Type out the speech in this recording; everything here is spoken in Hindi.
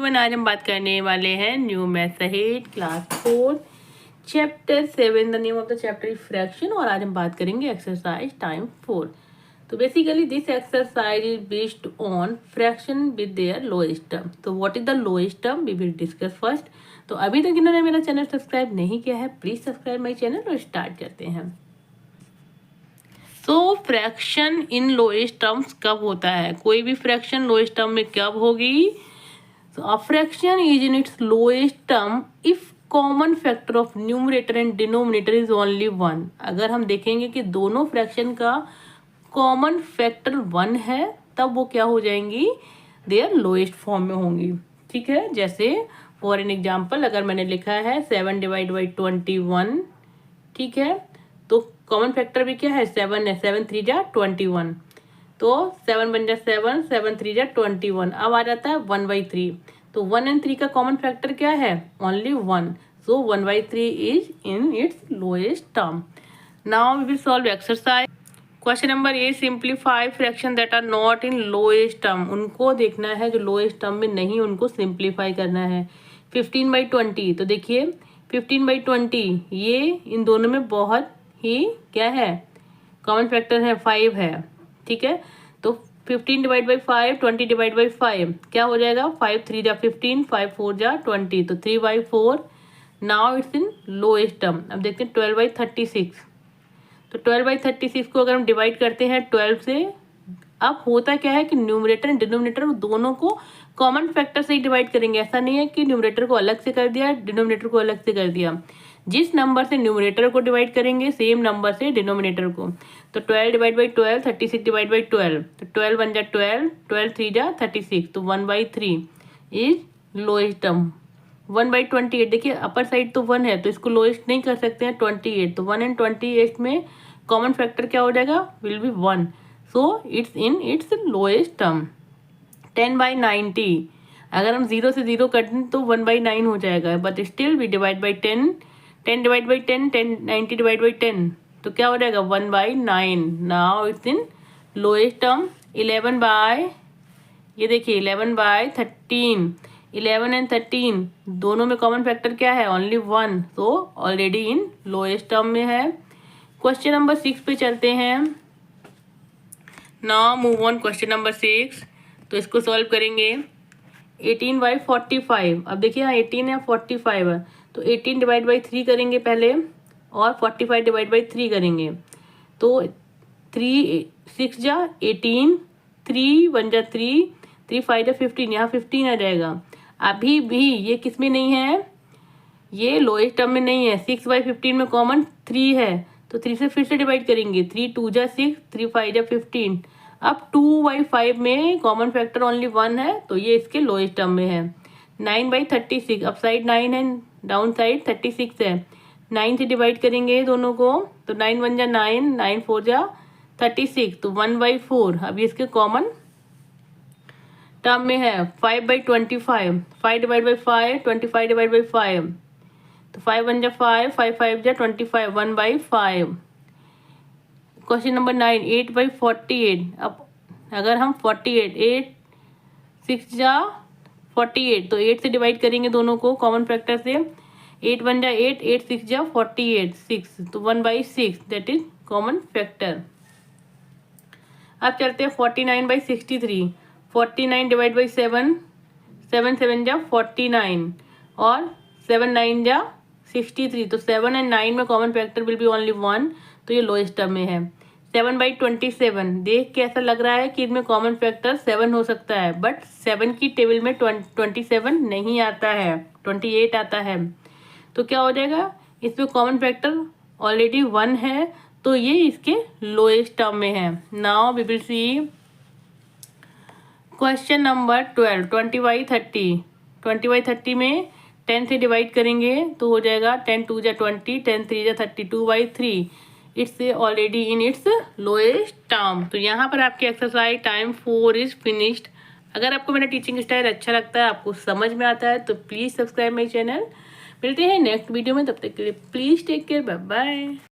एवरीवन, आज हम बात करने वाले हैं new maths ahead class 4 chapter 7। The name of the chapter is fraction और आज हम बात करेंगे एक्सरसाइज टाइम 4। तो basically this exercise is based on fraction with their lowest term. तो what is the lowest term we will discuss first. तो अभी तक इन्होंने मेरा चैनल सब्सक्राइब नहीं किया है, प्लीज सब्सक्राइब माई चैनल और स्टार्ट करते हैं। तो फ्रैक्शन इन लोएस्ट टर्म्स कब होता है? कोई भी फ्रैक्शन लोएस्ट टर्म में कब होगी? So a fraction is in its lowest term if common factor of numerator and denominator is only 1। अगर हम देखेंगे कि दोनों फ्रैक्शन का कॉमन फैक्टर 1 है तब वो क्या हो जाएंगी? देयर लोएस्ट फॉर्म में होंगी। ठीक है, जैसे फॉर एन एग्जाम्पल अगर मैंने लिखा है 7 डिवाइड बाई 21, ठीक है, तो कॉमन फैक्टर भी क्या है? 7 है। 7 3 जा 21, तो 7 बन जा 7, 7 3 जा 21। अब आ जाता है 1/3। तो 1 एंड 3 का कॉमन फैक्टर क्या है? Only 1। So 1/3 is in its lowest term. Now we will solve exercise. Question number A, simplify fraction that are not in lowest term. उनको देखना है जो लोएस्ट टर्म में नहीं, उनको सिंप्लीफाई करना है। 15/20, तो देखिए 15/20 ये इन दोनों में बहुत ही क्या है? कॉमन फैक्टर है 5 है। ठीक है, तो 15 डिवाइड बाई 5, 20 डिवाइड बाई 5 क्या हो जाएगा? 5 3 जा 15, 5 4 जा 20, तो 3/4। Now it's in lowest term. अब देखते हैं 12/36। तो 12/36 को अगर हम डिवाइड करते हैं 12 से, अब होता क्या है कि न्यूमरेटर एंड डिनोमिनेटर दोनों को कॉमन फैक्टर से ही डिवाइड करेंगे। ऐसा नहीं है कि न्यूमरेटर को अलग से कर दिया, डिनोमिनेटर को अलग से कर दिया। जिस नंबर से न्यूमरेटर को डिवाइड करेंगे सेम नंबर से डिनोमिनेटर को। तो 12 डिवाइड बाई 12, 36 डिवाइड बाई 12, तो 12 बन जा 12, 12 3 जा 36, तो 1/3 इज लोएस्ट टर्म। 1/28, देखिए अपर साइड तो 1 है तो इसको लोएस्ट नहीं कर सकते हैं। 28, तो 1 एंड 28 में कॉमन फैक्टर क्या हो जाएगा? Will be 1। So it's in its lowest term. 10/90, अगर हम 0 से 0 कर दें तो 1/9 हो जाएगा, but still we divide by 10। 10 divide by 10, 10 90 divide by 10, तो क्या हो जाएगा? 1/9। Now it's in lowest term. 11 ये देखिए 11/13, 11 एंड 13 दोनों में कॉमन फैक्टर क्या है? ओनली 1। तो ऑलरेडी इन लोएस्ट टर्म में है। क्वेश्चन नंबर 6 पे चलते हैं। Now move on question number 6। तो इसको सॉल्व करेंगे। 18/45, अब देखिए यहाँ 18 है 45 है, तो 18 डिवाइड बाई 3 करेंगे पहले और 45 डिवाइड बाई 3 करेंगे। तो 3 6 जा 18, 3 1 जा 3, 3 5 जा 15, यहाँ 15 आ जाएगा। अभी भी ये किस में नहीं है? ये लोएस्ट टर्म में नहीं है। 6/15 में कॉमन 3 है, तो 3 से फिर से डिवाइड करेंगे। 3 2 जा 6, 3 5 जा 15। अब 2/5 में कॉमन फैक्टर ओनली 1 है, तो ये इसके लोएस्ट टर्म में है। 9/36, अप साइड 9 है, डाउन साइड 36 है। 9 से डिवाइड करेंगे दोनों को, तो 9 1 जा 9, 9 4 जा 36, तो 1/4। अभी इसके कॉमन टर्म में है। 5/25, 5 डिवाइड बाई 5, 25 डिवाइड बाई 5, तो 5 1 जा 5, 5 5 जा 25, 1/5। Question number 9, 8/48। अब अगर हम 48, 8 6 जा 48, तो 8 से डिवाइड करेंगे दोनों को कॉमन फैक्टर से। 8 1 जा 8, 8 6 जा 48, 6, तो 1/6 दैट इज कॉमन फैक्टर। अब चलते हैं 49/63। 49 डिवाइड बाई 7, 7 7 जा 49 और 7 9 जा 63, तो 7 एंड 9 में common factor will be only 1, तो ये लोएस्ट टर्म में है। 7/27, देख के ऐसा लग रहा है कि इनमें कॉमन फैक्टर 7 हो सकता है, बट 7 की टेबल में 27 नहीं आता है, 28 आता है। तो क्या हो जाएगा? इसमें कॉमन फैक्टर ऑलरेडी 1 है, तो ये इसके लोएस्ट टर्म में है। Now we will see question number 12, 20/30। 20/30 में 10 से डिवाइड करेंगे तो हो जाएगा 10 2 जा 20, 10 3 जा 32/3। It's already in its lowest term. तो यहाँ पर आपकी एक्सरसाइज टाइम 4 इज फिनिश्ड। अगर आपको मेरा टीचिंग स्टाइल अच्छा लगता है, आपको समझ में आता है, तो प्लीज़ सब्सक्राइब माई चैनल। मिलते हैं नेक्स्ट वीडियो में, तब तक के लिए please take care, bye bye.